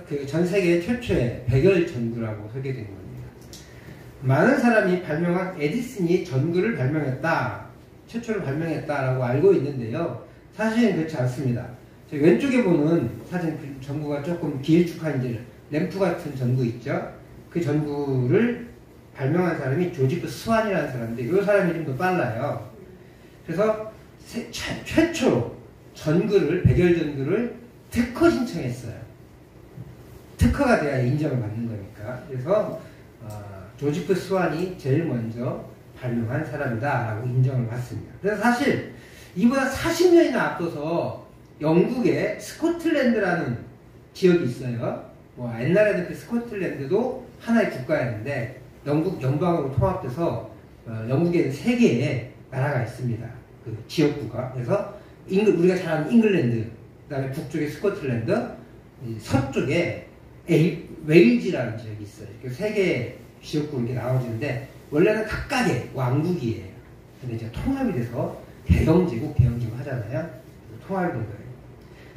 그 전 세계 최초의 백열 전구라고 소개된 겁니다. 많은 사람이 발명한 에디슨이 전구를 발명했다, 최초로 발명했다라고 알고 있는데요. 사실은 그렇지 않습니다. 왼쪽에 보는 사진 전구가 조금 길쭉한 이제 램프 같은 전구 있죠. 그 전구를 발명한 사람이 조지프 스완이라는 사람인데 이 사람이 좀 더 빨라요. 그래서 최초로 전구를, 백열 전구를 특허 신청했어요. 특허가 돼야 인정을 받는 거니까. 그래서 조지프 스완이 제일 먼저 발명한 사람이다 라고 인정을 받습니다. 그래서 사실 이보다 40년이나 앞서서 영국의 스코틀랜드라는 지역이 있어요. 뭐 옛날에는 그 스코틀랜드도 하나의 국가였는데 영국 연방으로 통합돼서 영국에는 3개의 나라가 있습니다. 그 지역구가. 그래서 우리가 잘 아는 잉글랜드, 그 다음에 북쪽에 스코틀랜드, 서쪽에 웨일즈라는 지역이 있어요. 그 3개의 지역구로 이렇게 나눠지는데 원래는 각각의 왕국이에요. 근데 이제 통합이 돼서 대영제국 하잖아요. 통합이 된 거예요.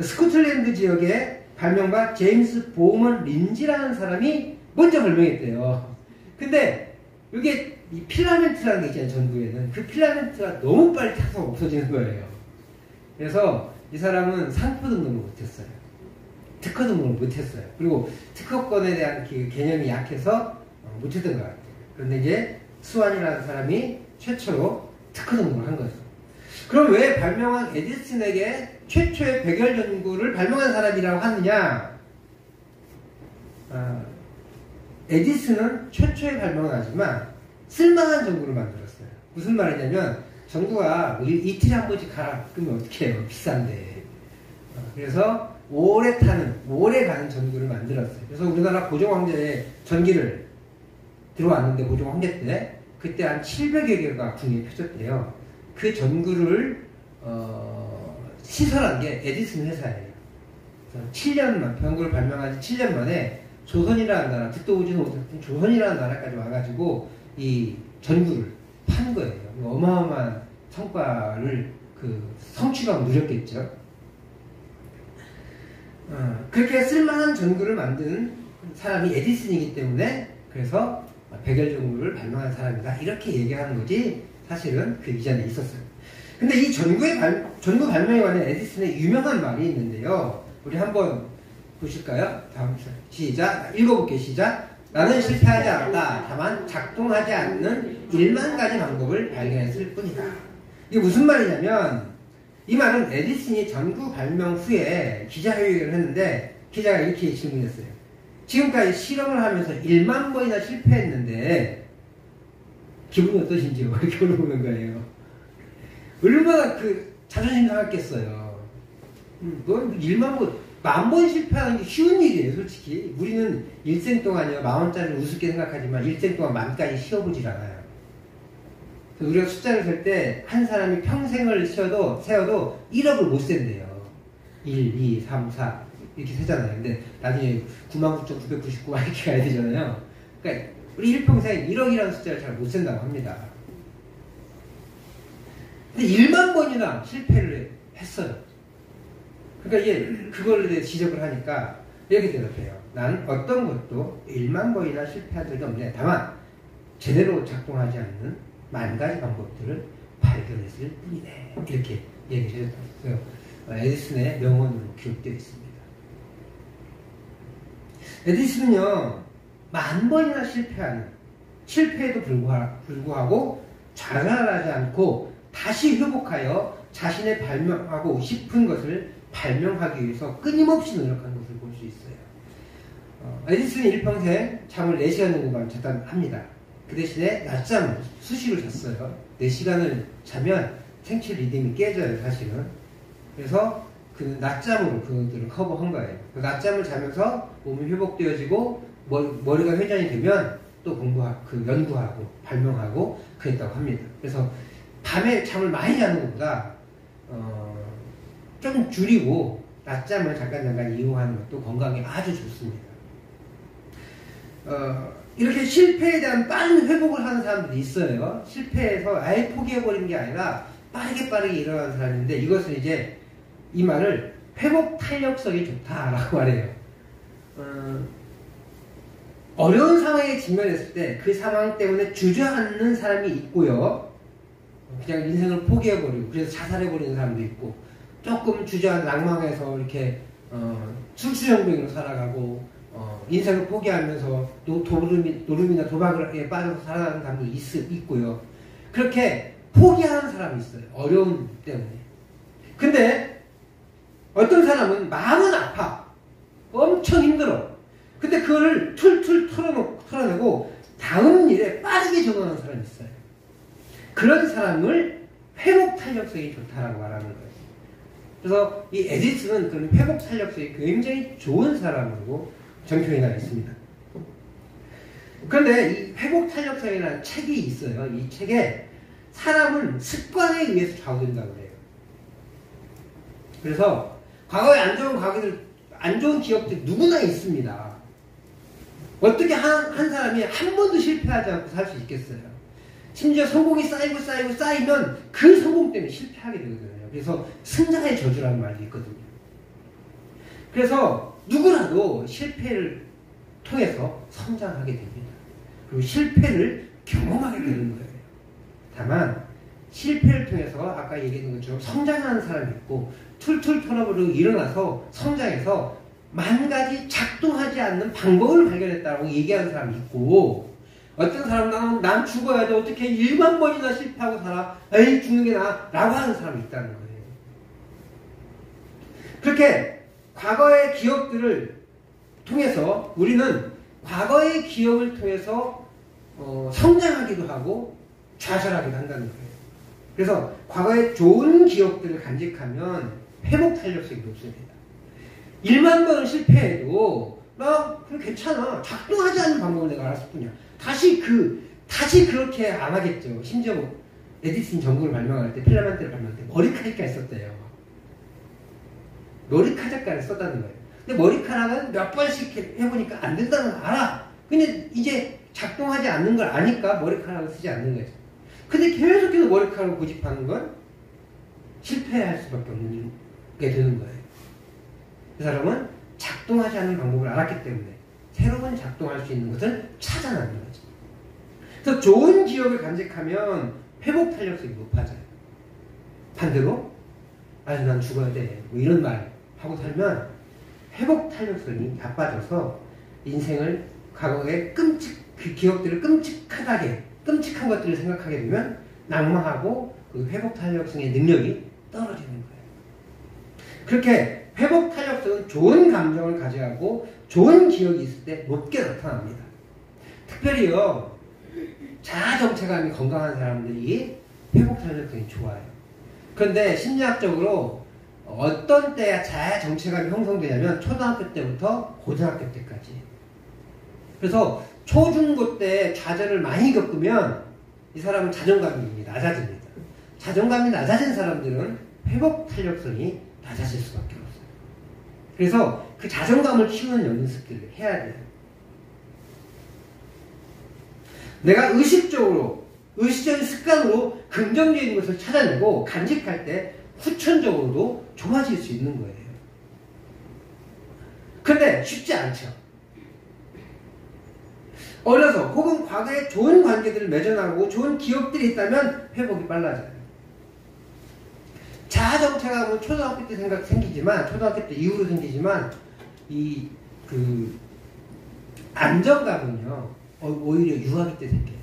스코틀랜드 지역의 발명가 제임스 보먼 린지라는 사람이 먼저 발명했대요. 근데 이게 이 필라멘트라는 게 있잖아요. 전구에는. 그 필라멘트가 너무 빨리 타서 없어지는 거예요. 그래서 이 사람은 상표 등록을 못했어요. 특허 등록을 못했어요. 그리고 특허권에 대한 개념이 약해서 못했던 것 같아요. 그런데 이제 스완이라는 사람이 최초로 특허 등록을 한 거죠. 그럼 왜 발명한 에디슨에게 최초의 백열 전구를 발명한 사람이라고 하느냐? 에디슨은 최초의 발명은 하지만 쓸만한 전구를 만들었어요. 무슨 말이냐면 전구가 이틀에 한 번씩 갈아 끄면 어떻게 해요? 비싼데. 그래서 오래 가는 전구를 만들었어요. 그래서 우리나라 고종황제에 전기를 들어왔는데 고종황제 때 그때 한 700여 개가 국내에 펴졌대요. 그 전구를 시설한 게 에디슨 회사예요. 7년만, 전구를 발명한 지 7년 만에 조선이라는 나라, 듣도 보지는 못했던 조선이라는 나라까지 와가지고 이 전구를 판 거예요. 어마어마한 성과를 성취감을 누렸겠죠. 그렇게 쓸만한 전구를 만든 사람이 에디슨이기 때문에 그래서 백열 전구를 발명한 사람이다 이렇게 얘기하는 거지 사실은 그 이전에 있었어요. 근데 이 전구 발명에 관한 에디슨의 유명한 말이 있는데요. 우리 한번 보실까요? 다음 시작. 읽어볼게요. 시작. 나는 실패하지 않았다. 다만 작동하지 않는 1만 가지 방법을 발견했을 뿐이다. 이게 무슨 말이냐면 이 말은 에디슨이 전구 발명 후에 기자회견을 했는데 기자가 이렇게 질문했어요. 지금까지 실험을 하면서 1만 번이나 실패했는데 기분이 어떠신지요? 이렇게 물어보는 거예요. 얼마나 자존심 상했겠어요. 넌 1만 번, 10,000번 실패하는 게 쉬운 일이에요, 솔직히. 우리는 일생 동안이요, 10,000원짜리를 우습게 생각하지만 일생 동안 10,000까지 쉬어보질 않아요. 우리가 숫자를 셀 때 한 사람이 평생을 세워도 1억을 못 센대요. 1, 2, 3, 4 이렇게 세잖아요. 근데 나중에 99,999 이렇게 가야 되잖아요. 그러니까 우리 일평생 1억이라는 숫자를 잘 못 센다고 합니다. 근데 1만 번이나 실패를 했어요. 그러니까 이게 그걸 대해 지적을 하니까 이렇게 대답해요. 난 어떤 것도 1만 번이나 실패한 적이 없네. 다만 제대로 작동하지 않는 10,000가지 방법들을 발견했을 뿐이네. 이렇게 얘기를 해줬어요. 에디슨의 명언으로 기록되어 있습니다. 에디슨은요, 10,000번이나 실패에도 불구하고 자살하지 않고 다시 회복하여 자신의 발명하고 싶은 것을 발명하기 위해서 끊임없이 노력한 것을 볼 수 있어요. 에디슨이 일평생 잠을 4시간 정도만 잤답니다. 그 대신에 낮잠을 수시로 잤어요. 4시간을 자면 생체 리듬이 깨져요, 사실은. 그래서 그 낮잠으로 그것들을 커버한 거예요. 그 낮잠을 자면서 몸이 회복되어지고 머리가 회전이 되면 또 연구하고 발명하고 그랬다고 합니다. 그래서 밤에 잠을 많이 자는 것보다 좀 줄이고 낮잠을 잠깐 이용하는 것도 건강에 아주 좋습니다. 이렇게 실패에 대한 빠른 회복을 하는 사람들이 있어요. 실패해서 아예 포기해버리는 게 아니라 빠르게 일어나는 사람인데 이것은 이제 이 말을 회복 탄력성이 좋다라고 말해요. 어려운 상황에 직면했을 때 그 상황 때문에 주저앉는 사람이 있고요. 그냥 인생을 포기해버리고 그래서 자살해버리는 사람도 있고, 조금 주저앉은 낭망해서 이렇게 술수정뱅이로 살아가고 인생을 포기하면서 노름이나 도박에 빠져서 살아가는 사람도 있고요. 그렇게 포기하는 사람이 있어요. 어려움 때문에. 근데 어떤 사람은 마음은 아파. 엄청 힘들어. 근데 그거를 툴툴 털어내고 다음 일에 빠르게 적응하는 사람이 있어요. 그런 사람을 회복 탄력성이 좋다라고 말하는 거예요. 그래서 이 에디슨은 그런 회복 탄력성이 굉장히 좋은 사람으로 정평이 나 있습니다. 그런데 이 회복 탄력성이라는 책이 있어요. 이 책에 사람은 습관에 의해서 좌우된다고 해요. 그래서 과거에 안 좋은 기억들이 누구나 있습니다. 어떻게 한 사람이 한 번도 실패하지 않고 살 수 있겠어요? 심지어 성공이 쌓이면 그 성공 때문에 실패하게 되거든요. 그래서 승자의 저주라는 말도 있거든요. 그래서 누구라도 실패를 통해서 성장하게 됩니다. 그리고 실패를 경험하게 되는 거예요. 다만 실패를 통해서 아까 얘기했던 것처럼 성장하는 사람이 있고, 툴툴 털어버리고 일어나서 성장해서 만 가지 작동하지 않는 방법을 발견했다고 얘기하는 사람이 있고, 어떤 사람은 난 죽어야 돼, 어떻게 1만 번이나 실패하고 살아, 에이 죽는 게 나아 라고 하는 사람이 있다는 거예요. 그렇게 과거의 기억들을 통해서 우리는 과거의 기억을 통해서 성장하기도 하고 좌절하기도 한다는 거예요. 그래서 과거의 좋은 기억들을 간직하면 회복 탄력성이 높습니다. 1만 번을 실패해도 나 그래 괜찮아, 작동하지 않는 방법을 내가 알았을 뿐이야. 다시 그렇게 안 하겠죠. 심지어 에디슨 전구를 발명할 때, 필라멘트를 발명할 때 머리카락까지 썼대요. 머리카락까지 썼다는 거예요. 근데 머리카락은 몇 번씩 해보니까 안 된다는 걸 알아. 근데 이제 작동하지 않는 걸 아니까 머리카락을 쓰지 않는 거죠. 근데 계속해서 머리카락을 고집하는 건 실패할 수밖에 없는 게 되는 거예요. 그 사람은 작동하지 않는 방법을 알았기 때문에 새로운 작동할 수 있는 것을 찾아내는 거죠. 그래서 좋은 기억을 간직하면 회복 탄력성이 높아져요. 반대로 아주 난 죽어야 돼, 뭐 이런 말 하고 살면 회복 탄력성이 나빠져서 인생을 과거의 그 기억들을 끔찍한 것들을 생각하게 되면 낭망하고 그 회복 탄력성의 능력이 떨어지는 거예요. 그렇게 회복 탄력성은 좋은 감정을 가져가고 좋은 기억이 있을 때 높게 나타납니다. 특별히요, 자아 정체감이 건강한 사람들이 회복 탄력성이 좋아요. 그런데 심리학적으로 어떤 때야 자아 정체감이 형성되냐면 초등학교 때부터 고등학교 때까지. 그래서 초중고 때 좌절을 많이 겪으면 이 사람은 자존감이 낮아집니다. 자존감이 낮아진 사람들은 회복 탄력성이 낮아질 수밖에 없어요. 그래서 그 자존감을 키우는 연습들을 해야 돼요. 내가 의식적인 습관으로 긍정적인 것을 찾아내고 간직할 때 후천적으로도 좋아질 수 있는 거예요. 근데 쉽지 않죠. 어려서 혹은 과거에 좋은 관계들을 맺어나가고 좋은 기억들이 있다면 회복이 빨라져요. 자아정체감은 초등학교 때 생기지만, 초등학교 때 이후로 생기지만, 안정감은요, 오히려 유아기 때 생겨요.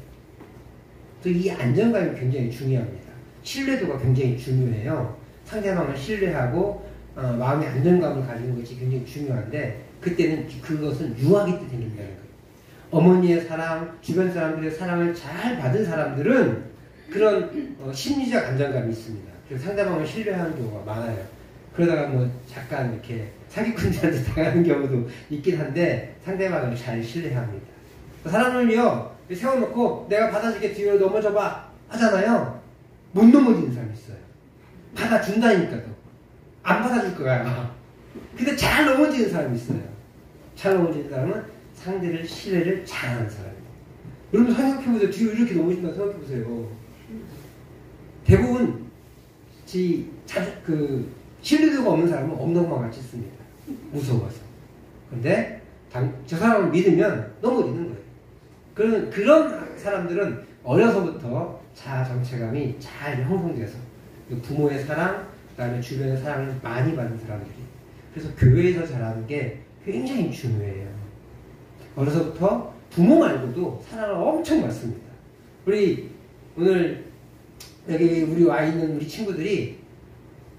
그래서 이 안정감이 굉장히 중요합니다. 신뢰도가 굉장히 중요해요. 상대방을 신뢰하고, 마음의 안정감을 가지는 것이 굉장히 중요한데, 그때는 그것은 유아기 때 생긴다는 거예요. 어머니의 사랑, 주변 사람들의 사랑을 잘 받은 사람들은 그런 심리적 안정감이 있습니다. 그래서 상대방을 신뢰하는 경우가 많아요. 그러다가 뭐 잠깐 이렇게 사기꾼들한테 당하는 경우도 있긴 한데 상대방을 잘 신뢰합니다. 사람을요, 세워놓고 내가 받아줄게, 뒤로 넘어져봐 하잖아요. 못 넘어지는 사람이 있어요. 받아준다니까도 안 받아줄 거야. 근데 잘 넘어지는 사람이 있어요. 잘 넘어지는 사람은 상대를 신뢰를 잘하는 사람이에요. 여러분 생각해보세요. 뒤로 이렇게 넘어진다고 생각해보세요. 대부분 신뢰도가 없는 사람은 엉덩이만 같이 씁니다. 무서워서. 근데 저 사람을 믿으면 너무 믿는 거예요. 그런 사람들은 어려서부터 자아 정체감이 잘 형성돼서 부모의 사랑, 그 다음에 주변의 사랑을 많이 받는 사람들이. 그래서 교회에서 자라는 게 굉장히 중요해요. 어려서부터 부모 말고도 사랑을 엄청 받습니다. 우리 오늘 여기 우리 와 있는 우리 친구들이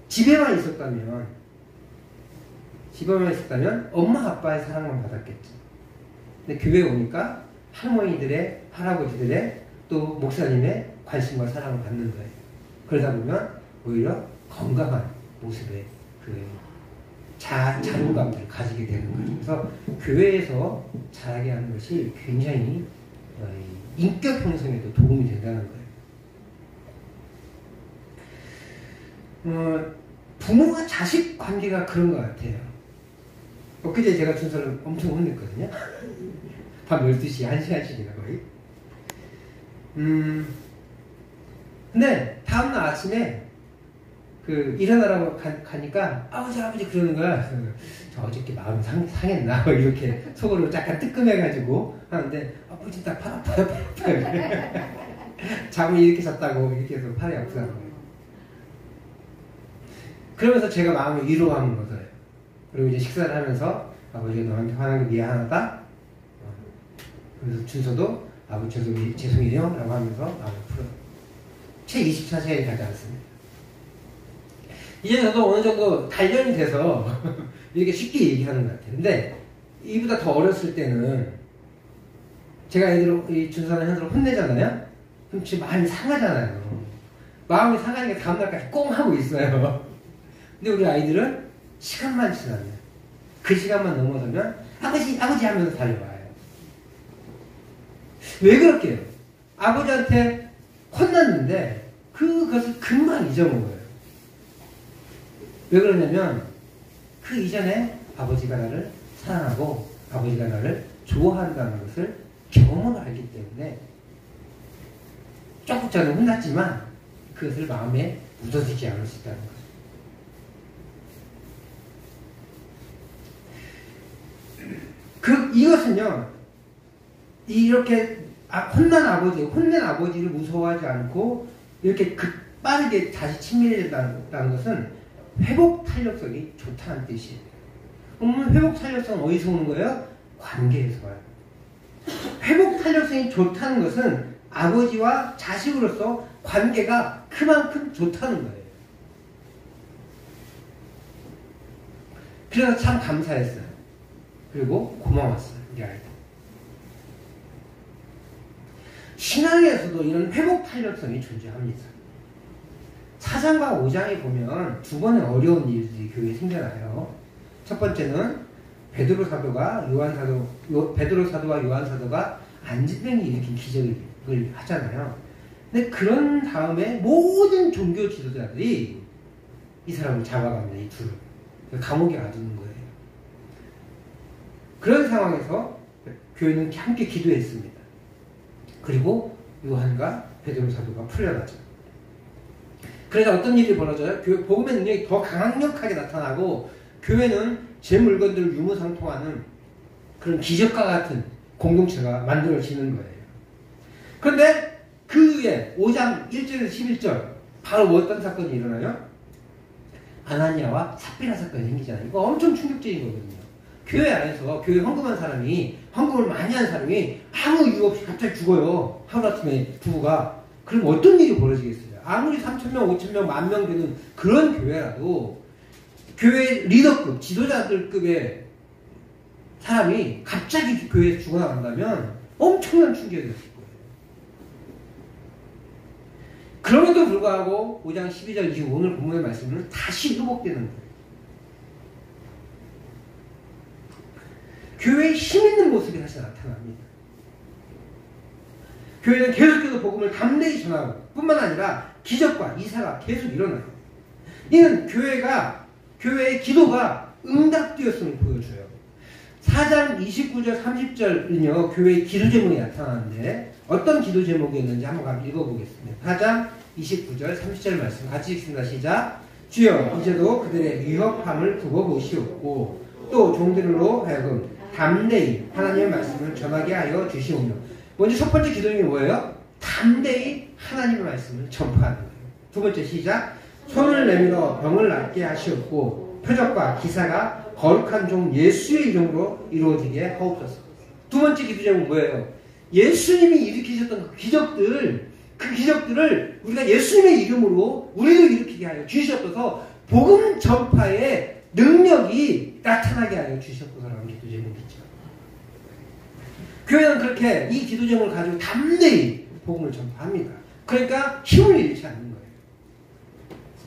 집에만 있었다면 엄마 아빠의 사랑만 받았겠죠. 근데 교회에 오니까 할머니들의, 할아버지들의, 또 목사님의 관심과 사랑을 받는 거예요. 그러다 보면 오히려 건강한 모습의 그 자존감들을 가지게 되는 거죠. 그래서 교회에서 자라게 하는 것이 굉장히 인격 형성에도 도움이 된다는 거예요. 부모와 자식 관계가 그런 것 같아요. 엊그제 제가 준서를 엄청 혼냈거든요. 밤 12시, 1시간씩이나 거의. 근데 다음날 아침에 일어나라고 가니까 아버지 그러는 거야. 저 어저께 마음이 상했나? 이렇게 속으로 약간 뜨끔해가지고 하는데 아버지 나 팔 아파요. 잠을 이렇게 잤다고 이렇게 해서 팔이 아프다는 거예요. 그러면서 제가 마음을 위로하는 거예요. 그리고 이제 식사를 하면서 아버지가 너한테 화난 게 미안하다. 그래서 준서도 아버지 죄송해요 라고 하면서 마음을 풀어요. 채 24시간이 가지 않습니다. 이제 저도 어느 정도 단련이 돼서 이렇게 쉽게 얘기하는 것 같아요. 근데 이보다 더 어렸을 때는 제가 준서나 현서를 혼내잖아요. 그럼 지금 마음이 상하잖아요. 마음이 상하니까 다음날까지 꽁 하고 있어요. 근데 우리 아이들은 시간만 지나면, 그 시간만 넘어서면 아버지 하면서 달려와요. 왜 그렇게 해요? 아버지한테 혼났는데 그것을 금방 잊어먹어요. 왜 그러냐면 그 이전에 아버지가 나를 사랑하고 아버지가 나를 좋아한다는 것을 경험을 알기 때문에 조금 전에 혼났지만 그것을 마음에 묻어두지 않을 수 있다는 거죠. 이것은요, 이렇게 혼낸 아버지를 무서워하지 않고 이렇게 빠르게 다시 친밀해진다는 것은 회복 탄력성이 좋다는 뜻이에요. 회복 탄력성은 어디서 오는 거예요? 관계에서 와요. 회복 탄력성이 좋다는 것은 아버지와 자식으로서 관계가 그만큼 좋다는 거예요. 그래서 참 감사했어요. 그리고 고마웠어요. 우리 아이들. 신앙에서도 이런 회복 탄력성이 존재합니다. 4장과 5장에 보면 두 번의 어려운 일들이 교회에 생겨나요. 첫 번째는 베드로 사도와 요한 사도가 안진뱅이 일으킨 기적을 하잖아요. 근데 그런 다음에 모든 종교 지도자들이 이 사람을 잡아갑니다. 이 둘을. 감옥에 가두는 거예요. 그런 상황에서 교회는 함께 기도했습니다. 그리고 요한과 베드로 사도가 풀려나죠. 그래서 어떤 일이 벌어져요? 복음의 능력이 더 강력하게 나타나고 교회는 제 물건들을 유무상통하는 그런 기적과 같은 공동체가 만들어지는 거예요. 그런데 그 후에 5장 1절에서 11절 바로 어떤 사건이 일어나요? 아나니아와 삽비라 사건이 생기잖아요. 이거 엄청 충격적인 거거든요. 교회 안에서 교회 헌금한 사람이, 헌금을 많이 한 사람이 아무 이유 없이 갑자기 죽어요. 하루아침에 부부가. 그럼 어떤 일이 벌어지겠어요? 아무리 3,000명, 5,000명, 10,000명 되는 그런 교회라도 교회 리더급, 지도자들급의 사람이 갑자기 교회에서 죽어나간다면 엄청난 충격이었을 거예요. 그럼에도 불구하고 5장 12절 이후 오늘 본문의 말씀은 다시 회복되는 거예요. 교회에 힘 있는 모습이 다시 나타납니다. 교회는 계속해서 복음을 담대히 전하고 뿐만 아니라 기적과 이사가 계속 일어나요. 이는 교회의 기도가 응답되었음을 보여줘요. 4장 29절 30절은요 교회의 기도 제목이 나타나는데 어떤 기도 제목이었는지 한번 읽어보겠습니다. 4장 29절 30절 말씀 같이 읽습니다. 시작. 주여 이제도 그들의 위협함을 두고 보시옵고 또 종들로 하여금 담대히 하나님의 말씀을 전하게 하여 주시오며. 먼저 첫 번째 기도는 뭐예요? 담대히 하나님의 말씀을 전파하는 거예요. 두 번째 시작. 손을 내밀어 병을 낫게 하시었고 표적과 기사가 거룩한 종 예수의 이름으로 이루어지게 하옵소서. 두 번째 기도 제목은 뭐예요? 예수님이 일으키셨던 그 기적들을 우리가 예수님의 이름으로 우리도 일으키게 하여 주시옵소서. 복음 전파의 능력이 나타나게 하여 주시옵소서라는 기도 제목이죠. 교회는 그렇게 이 기도 제목을 가지고 담대히 복음을 전파합니다. 그러니까 힘을 잃지 않는 거예요.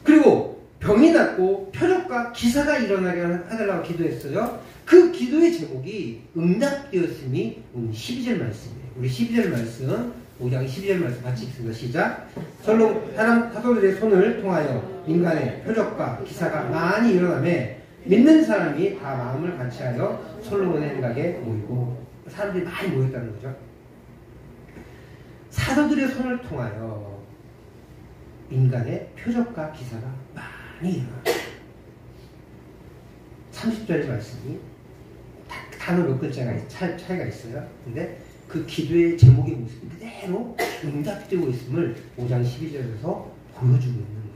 그리고 병이 낫고 표적과 기사가 일어나게 해달라고 기도했어요. 그 기도의 제목이 응답되었음이 오늘 12절 말씀이에요. 우리 12절 말씀, 5장 12절 말씀 같이 읽습니다. 시작. 사도들의 손을 통하여 인간의 표적과 기사가 많이 일어나매 믿는 사람이 다 마음을 같이하여 솔로몬의 행각에 모이고, 사람들이 많이 모였다는 거죠. 사도들의 손을 통하여 인간의 표적과 기사가 많이 일어납니다. 30절의 말씀이 단어 몇 글자가 차이가 있어요. 근데 그 기도의 제목의 모습이 그대로 응답되고 있음을 5장 12절에서 보여주고 있는 거예요.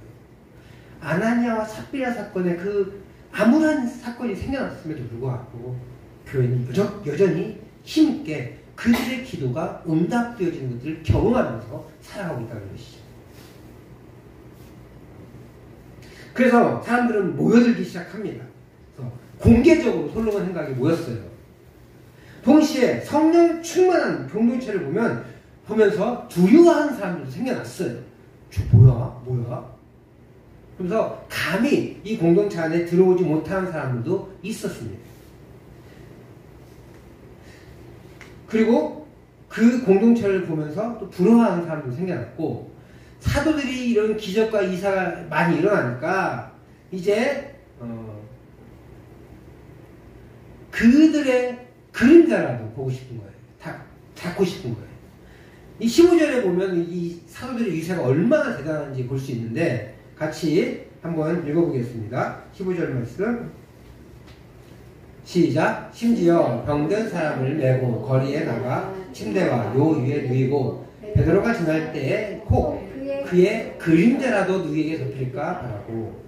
아나니아와 삽비라 사건에 그 아무런 사건이 생겨났음에도 불구하고 교회는 여전히 힘있게 그들의 기도가 응답되어지는 것들을 경험하면서 살아가고 있다는 것이죠. 그래서 사람들은 모여들기 시작합니다. 그래서 공개적으로 솔로몬 행각에 모였어요. 동시에 성령 충만한 공동체를 보면서 두려워하는 사람들도 생겨났어요. 저 뭐야? 그래서 감히 이 공동체 안에 들어오지 못하는 사람들도 있었습니다. 그리고 그 공동체를 보면서 또 부러워하는 사람도 생겨났고, 사도들이 이런 기적과 이사가 많이 일어나니까 이제 그들의 그림자라도 보고 싶은 거예요. 잡고 싶은 거예요. 이 15절에 보면 이 사도들의 위세가 얼마나 대단한지 볼 수 있는데, 같이 한번 읽어보겠습니다. 15절 말씀 시작. 심지어 병든 사람을 메고 거리에 나가 침대와 요 위에 누이고 베드로가 지날 때에 혹 그의 그림자라도 누이에게 덮일까 바라고.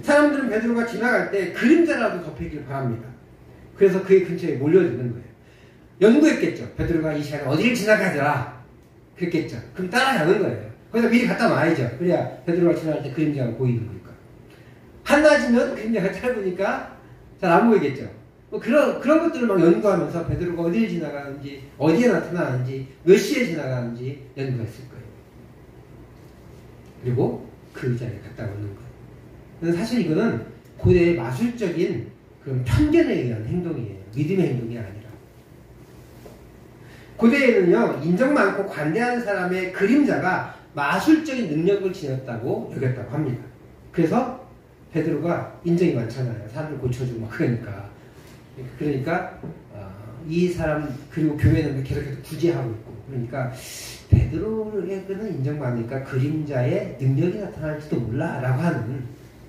사람들은 베드로가 지나갈 때 그림자라도 덮이길 바랍니다. 그래서 그의 근처에 몰려드는 거예요. 연구했겠죠. 베드로가 이 시간에 어디를 지나가더라 그랬겠죠. 그럼 따라가는 거예요. 거기서 미리 갔다 와야죠. 그래야 베드로가 지나갈 때 그림자가 보이는 거니까. 한낮이면 그림자가 짧으니까 잘 안 보이겠죠. 뭐 그런 것들을 막 연구하면서 베드로가 어디를 지나가는지, 어디에 나타나는지, 몇 시에 지나가는지 연구했을 거예요. 그리고 그 자리에 갔다 오는 거예요. 사실 이거는 고대의 마술적인 그런 편견에 의한 행동이에요. 믿음의 행동이 아니라. 고대에는요, 인정 많고 관대한 사람의 그림자가 마술적인 능력을 지녔다고 여겼다고 합니다. 그래서 베드로가 인정이 많잖아요. 사람들 고쳐주고 막 그러니까 이 사람, 그리고 교회는 계속해서 구제하고 있고, 그러니까 베드로에게는 인정받으니까 그림자의 능력이 나타날지도 몰라 라고 하는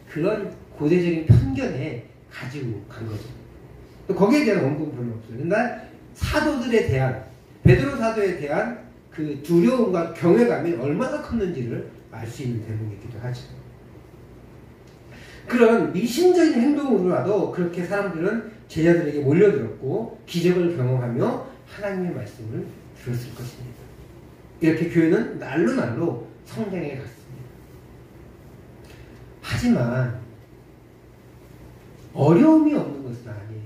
그런 고대적인 편견에 가지고 간 거죠. 또 거기에 대한 언급은 별로 없어요. 그런데 사도들에 대한, 베드로 사도에 대한 그 두려움과 경외감이 얼마나 컸는지를 알 수 있는 대목이기도 하죠. 그런 미신적인 행동으로라도 그렇게 사람들은 제자들에게 몰려들었고 기적을 경험하며 하나님의 말씀을 들었을 것입니다. 이렇게 교회는 날로 성장해 갔습니다. 하지만 어려움이 없는 것은 아니에요.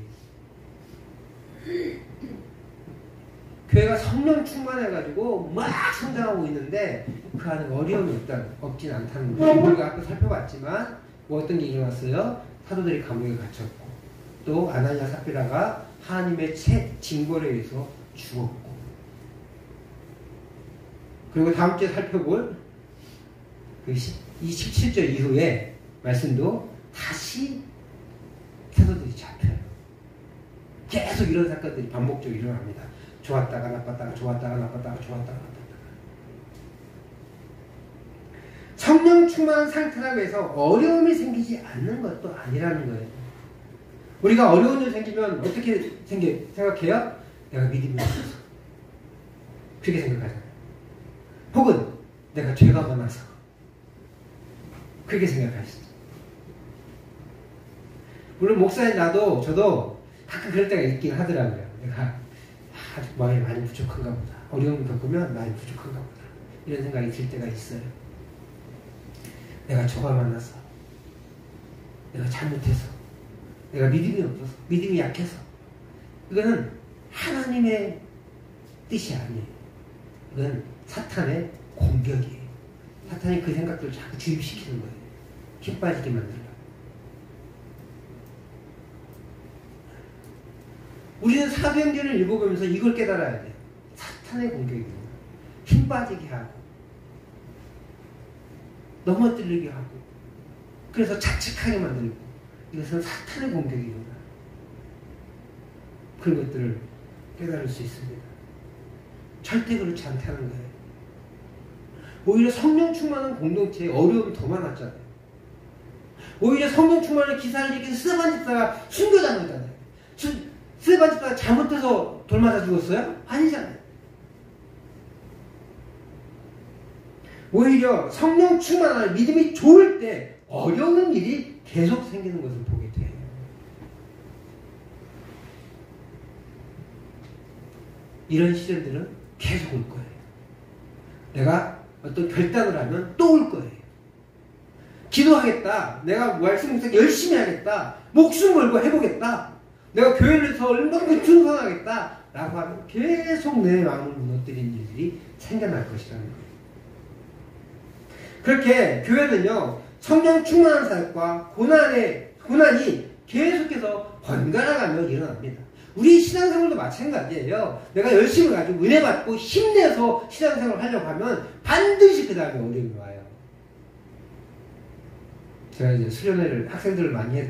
교회가 성령 충만해가지고 막 성장하고 있는데 그 안에 어려움이 없진 않다는 거죠. 우리가 아까 살펴봤지만 뭐 어떤 게 일어났어요? 사도들이 감옥에 갇혔고, 또 아나니아 삽비라가 하나님의 징벌에 의해서 죽었고, 그리고 다음 주에 살펴볼 그 17절 이후에 말씀도 다시 사도들이 잡혀요. 계속 이런 사건들이 반복적으로 일어납니다. 좋았다가 나빴다가 좋았다가 나빴다가 좋았다가 나빴다가. 성령 충만한 상태라고 해서 어려움이 생기지 않는 것도 아니라는 거예요. 우리가 어려운 일 생기면 어떻게 생각해요? 내가 믿음이 없어서. 그렇게 생각하잖아요. 혹은 내가 죄가 많아서. 그렇게 생각하시죠. 물론 목사인 저도 가끔 그럴 때가 있긴 하더라고요. 내가 아주 많이 부족한가 보다. 어려움을 겪으면 많이 부족한가 보다. 이런 생각이 들 때가 있어요. 내가 죄가 많아서, 내가 잘못해서, 내가 믿음이 없어서, 믿음이 약해서. 이거는 하나님의 뜻이 아니에요. 이건 사탄의 공격이에요. 사탄이 그 생각들을 자꾸 주입시키는 거예요. 힘 빠지게 만들려고. 우리는 사도행전을 읽어보면서 이걸 깨달아야 돼요. 사탄의 공격이구나. 힘 빠지게 하고 넘어뜨리게 하고 그래서 자책하게 만들고 이것은 사탄의 공격이구나. 그런 것들을 깨달을 수 있습니다. 절대 그렇지 않다는 거예요. 오히려 성령 충만한 공동체에 어려움이 더 많았잖아요. 오히려 성령 충만한 기사를 얘기해서 스데반 집사가 순교당했잖아요. 스데반 집사가 잘못해서 돌 맞아 죽었어요? 아니잖아요. 오히려 성령 충만한 믿음이 좋을 때 어려운 일이 계속 생기는 것을 보게 돼요. 이런 시련들은 계속 올 거예요. 내가 어떤 결단을 하면 또 올 거예요. 기도하겠다. 내가 말씀 묵상 열심히 하겠다. 목숨 걸고 해보겠다. 내가 교회에서 얼마큼 충성하겠다. 라고 하면 계속 내 마음을 무너뜨리는 일들이 생겨날 것이라는 거예요. 그렇게 교회는요, 성령 충만한 사역과 고난이 계속해서 번갈아가며 일어납니다. 우리 신앙생활도 마찬가지예요. 내가 열심히 가지고 은혜 받고 힘내서 신앙생활을 하려고 하면 반드시 그 다음에 어려움이 와요. 제가 이제 수련회를 학생들을 많이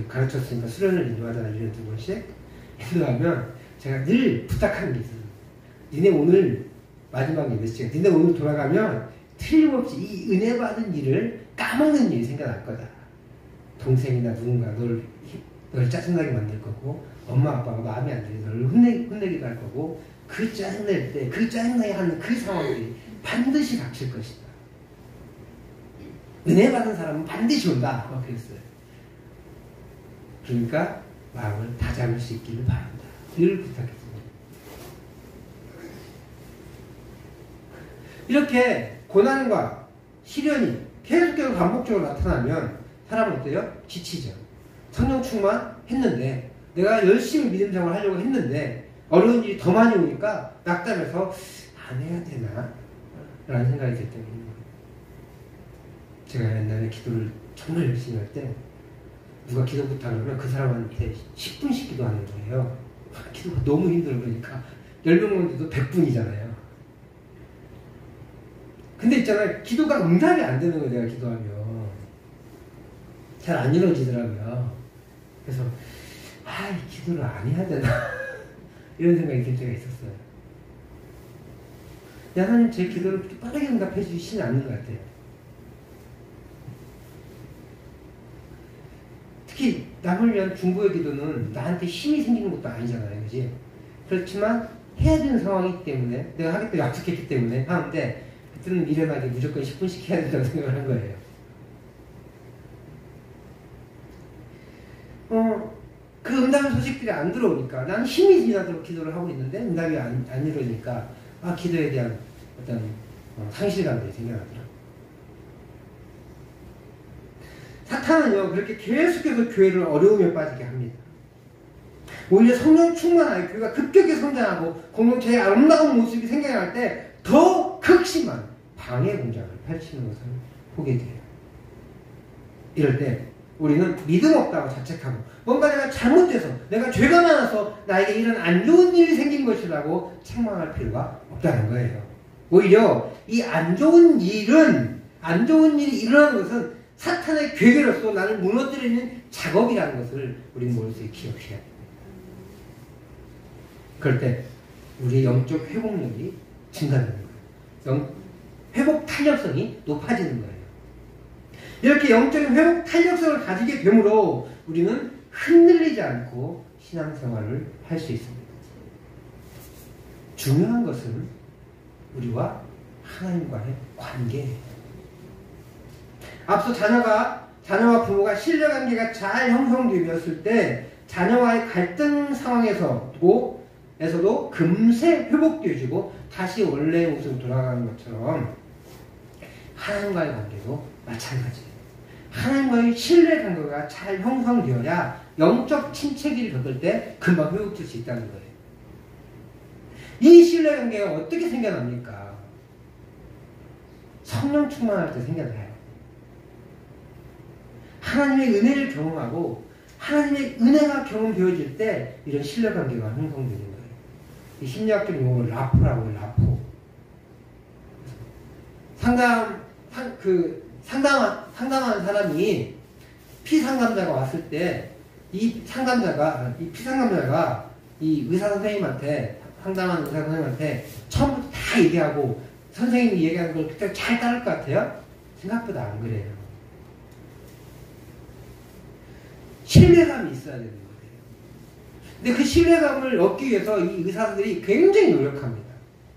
가르쳤으니까 수련회를 인도하잖아요. 1년에 2번씩. 인도하면 제가 늘 부탁하는 게 있어요. 니네 오늘 마지막 예배 시간, 니네 오늘 돌아가면 틀림없이 이 은혜 받은 일을 까먹는 일이 생겨날 거다. 동생이나 누군가 널 짜증나게 만들 거고, 엄마 아빠가 마음에 안 들게 널 혼내기도 할 거고, 그 짜증낼 때, 그 짜증나게 하는 그 상황들이 반드시 닥칠 것이다. 은혜 받은 사람은 반드시 온다. 막 그랬어요. 그러니까 마음을 다잡을 수 있기를 바란다. 늘 부탁했습니다. 이렇게 고난과 시련이 계속해서 반복적으로 나타나면 사람은 어때요? 지치죠. 성령 충만했는데 내가 열심히 믿음 생활을 하려고 했는데 어려운 일이 더 많이 오니까 낙담해서 안 해야 되나? 라는 생각이 들 때가 있는 거예요. 제가 옛날에 기도를 정말 열심히 할 때 누가 기도 부탁하면 그 사람한테 10분씩 기도하는 거예요. 기도가 너무 힘들어. 그러니까 10명 정도 100분이잖아요. 근데 있잖아요. 기도가 응답이 안 되는 거예요. 내가 기도하면. 잘 안 이루어지더라고요. 그래서 이 기도를 안 해야 되나 이런 생각이 들 때가 있었어요. 하나님 제 기도를 그렇게 빠르게 응답해 주시지 않는 것 같아요. 특히 남을 위한 중보의 기도는 나한테 힘이 생기는 것도 아니잖아요. 그지? 그렇지만 해야 되는 상황이기 때문에 내가 하겠다고 약속했기 때문에 하는데 그때는 미련하게 무조건 10분씩 해야 된다고 생각을 한 거예요. 그 응답의 소식들이 안 들어오니까 나는 힘이 지나도록 기도를 하고 있는데 응답이 안 이루어지니까 기도에 대한 어떤 상실감들이 생겨나더라고요. 사탄은요 그렇게 계속해서 교회를 어려움에 빠지게 합니다. 오히려 성령 충만하게 교회가 급격히 성장하고 공동체의 아름다운 모습이 생겨날 때 더 극심한 방해 공작을 펼치는 것을 보게 돼요. 이럴 때 우리는 믿음 없다고 자책하고 뭔가 내가 잘못돼서 내가 죄가 많아서 나에게 이런 안 좋은 일이 생긴 것이라고 책망할 필요가 없다는 거예요. 오히려 이 안 좋은 일이 일어나는 것은 사탄의 괴계로서 나를 무너뜨리는 작업이라는 것을 우리는 머릿속에 기억해야 됩니다. 그럴 때 우리의 영적 회복력이 증가되는 거예요. 회복 탄력성이 높아지는 거예요. 이렇게 영적인 회복 탄력성을 가지게 되므로 우리는 흔들리지 않고 신앙생활을 할 수 있습니다. 중요한 것은 우리와 하나님과의 관계예요. 앞서 자녀와 부모가 신뢰관계가 잘 형성되었을 때 자녀와의 갈등 상황에서도 금세 회복되어지고 다시 원래의 모습으로 돌아가는 것처럼 하나님과의 관계도 마찬가지예요. 하나님과의 신뢰관계가 잘 형성되어야 영적 침체기를 겪을 때 금방 회복될 수 있다는 거예요. 이 신뢰관계가 어떻게 생겨납니까? 성령 충만할 때 생겨나요. 하나님의 은혜를 경험하고 하나님의 은혜가 경험되어질 때 이런 신뢰관계가 형성되는 거예요. 이 심리학적 용어를 라포라고 해요. 라포. 상담한 사람이 피상담자가 왔을 때 이 피상담자가 이 의사 선생님한테 상담하는 의사 선생님한테 처음부터 다 얘기하고 선생님이 얘기하는 걸 그때 잘 따를 것 같아요? 생각보다 안 그래요. 신뢰감이 있어야 되는 거예요. 근데 그 신뢰감을 얻기 위해서 이 의사들이 굉장히 노력합니다.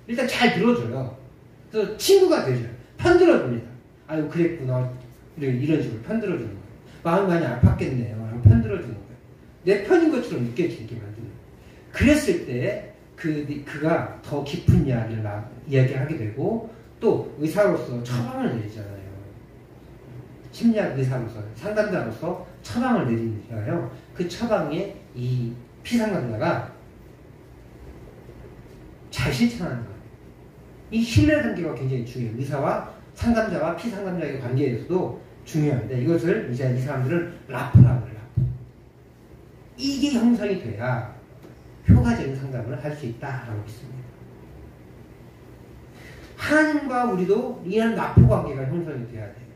일단 잘 들어줘요. 그래서 친구가 되죠. 편들어줍니다. 아유 그랬구나. 이런 식으로 편들어주는 거예요. 마음이 많이 아팠겠네요. 라고 편들어주는 거예요. 내 편인 것처럼 느껴지게 만드는 거예요. 그랬을 때 그가 더 깊은 이야기를 하게 되고 또 의사로서 처방을 내리잖아요. 심리학 의사로서 상담자로서 처방을 내리잖아요. 그 처방에 이 피상담자가 잘 실천하는 거예요. 이 신뢰관계가 굉장히 중요해요. 의사와 상담자와 피상담자의 관계에서도 중요한데 이것을 이제 이 사람들은 라포라고 해요. 라포. 이게 형성이 돼야 효과적인 상담을 할 수 있다라고 믿습니다. 하나님과 우리도 이런 라포 관계가 형성이 돼야 돼요.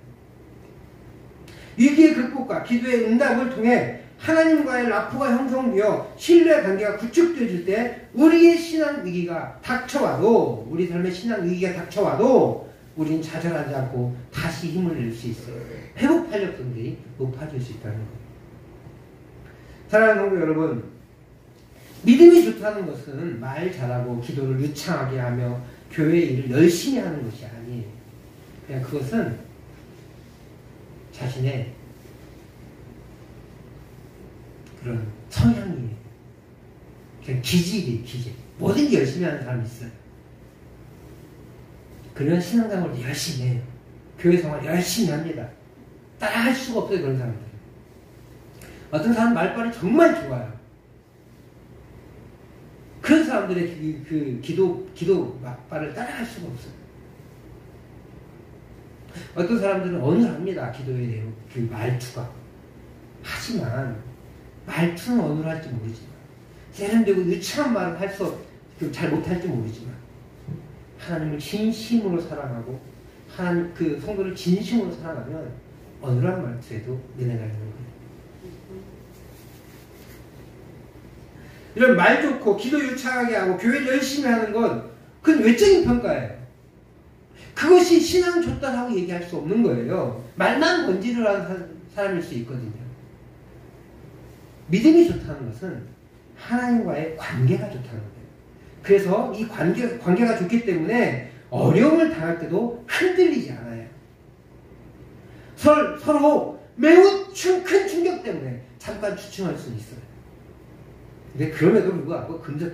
위기의 극복과 기도의 응답을 통해 하나님과의 라포가 형성되어 신뢰 관계가 구축되어질 때 우리의 신앙 위기가 닥쳐와도 우리 삶의 신앙 위기가 닥쳐와도 우리는 좌절하지 않고 다시 힘을 낼 수 있어요. 회복 활력성들이 높아질 수 있다는 거예요. 사랑하는 성도 여러분, 믿음이 좋다는 것은 말 잘하고 기도를 유창하게 하며 교회 일을 열심히 하는 것이 아니에요. 그냥 그것은 자신의 그런 성향이에요. 그냥 기질이에요. 기질. 뭐든지 열심히 하는 사람이 있어요. 그런 신앙생활을 열심히 해요. 교회 생활 열심히 합니다. 따라 할 수가 없어요. 그런 사람들. 어떤 사람 말빨이 정말 좋아요. 그런 사람들의 그 기도 말빨을 따라 할 수가 없어요. 어떤 사람들은 어눌합니다. 기도에 대한 그 말투가. 하지만 말투는 어눌할지 모르지만 세련되고 유창한 말을 잘 못할지 모르지만 하나님을 진심으로 사랑하고 하나님 그 성도를 진심으로 사랑하면 어눌한 말투에도 은혜가 있는 거예요. 이런 말 좋고 기도 유창하게 하고 교회 열심히 하는 건 그건 외적인 평가예요. 그것이 신앙 좋다라고 얘기할 수 없는 거예요. 말만 번지르 하는 사람일 수 있거든요. 믿음이 좋다는 것은 하나님과의 관계가 좋다는 거예요. 그래서 이 관계가 좋기 때문에 어려움을 당할 때도 흔들리지 않아요. 서로 매우 큰 충격 때문에 잠깐 주춤할 수 있어요. 근데 그럼에도 불구하고 금세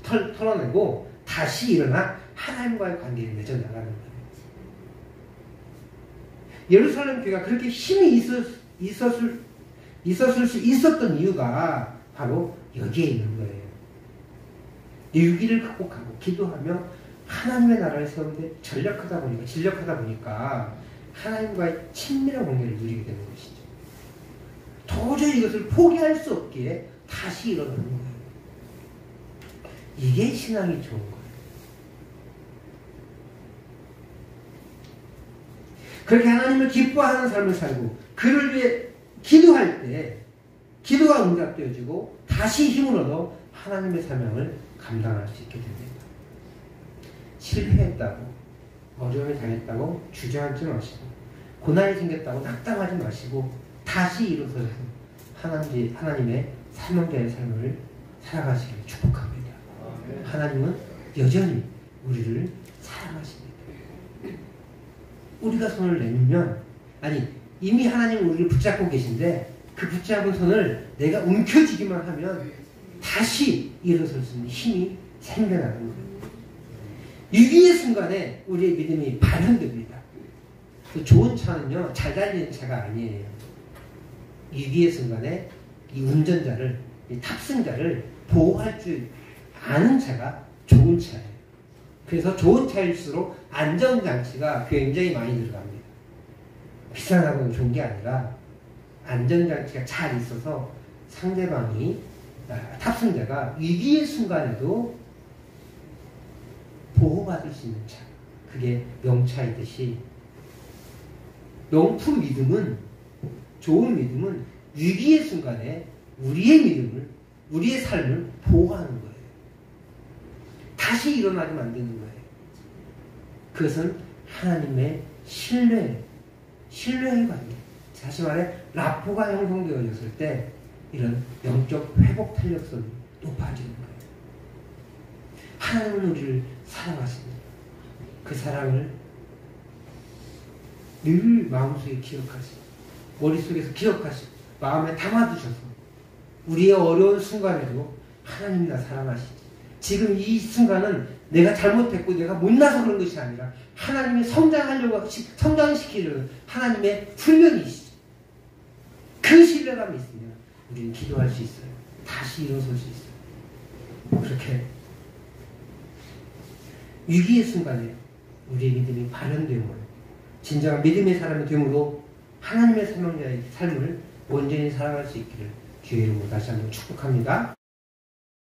털어내고 다시 일어나 하나님과의 관계를 맺어나가는 거예요. 예루살렘 교회가 그렇게 힘이 있었을 수 있었던 이유가 바로 여기에 있는 거예요. 위기를 극복하고 기도하며 하나님의 나라를 세우는데 진력하다 보니까 하나님과의 친밀한 관계를 누리게 되는 것이죠. 도저히 이것을 포기할 수 없기에 다시 일어나는 거예요. 이게 신앙이 좋은 거예요. 그렇게 하나님을 기뻐하는 삶을 살고 그를 위해 기도할 때 기도가 응답되어지고 다시 힘을 얻어 하나님의 사명을 감당할 수 있게 됩니다. 실패했다고 어려움을 당했다고 주저앉지 마시고 고난이 생겼다고 낙담하지 마시고 다시 일어서서 하나님의 사명자의 삶을 살아가시길 축복합니다. 하나님은 여전히 우리를 사랑하십니다. 우리가 손을 내밀면, 아니 이미 하나님은 우리를 붙잡고 계신데 그 붙잡은 손을 내가 움켜쥐기만 하면 다시 일어설 수 있는 힘이 생겨나는 거예요. 위기의 순간에 우리의 믿음이 발현됩니다. 좋은 차는요, 잘 달리는 차가 아니에요. 위기의 순간에 이 운전자를, 이 탑승자를 보호할 줄 아는 차가 좋은 차예요. 그래서 좋은 차일수록 안전장치가 굉장히 많이 들어갑니다. 비싸다고 좋은 게 아니라 안전장치가 잘 있어서 상대방이, 탑승자가 위기의 순간에도 보호받을 수 있는 차. 그게 명차이듯이 명품 믿음은, 좋은 믿음은 위기의 순간에 우리의 믿음을, 우리의 삶을 보호하는 거예요. 다시 일어나게 만드는 거예요. 그것은 하나님의 신뢰의 관계. 다시 말해 라포가 형성되어졌을 때 이런 영적 회복 탄력성이 높아지는 거예요. 하나님은 우리를 사랑하십니다. 그 사랑을 늘 마음속에 기억하시고 머릿속에서 기억하시고 마음에 담아두셔서 우리의 어려운 순간에도 하나님이 나 사랑하시지. 지금 이 순간은 내가 잘못했고 내가 못나서 그런 것이 아니라 하나님이 성장시키려는 하나님의 훈련이시죠. 그 신뢰감이 있으면 우리는 기도할 수 있어요. 다시 일어설 수 있어요. 그렇게 위기의 순간에 우리의 믿음이 발현되므로, 진정한 믿음의 사람이 되므로 하나님의 사명자의 삶을 온전히 살아갈 수 있기를 주의 이름으로 다시 한번 축복합니다.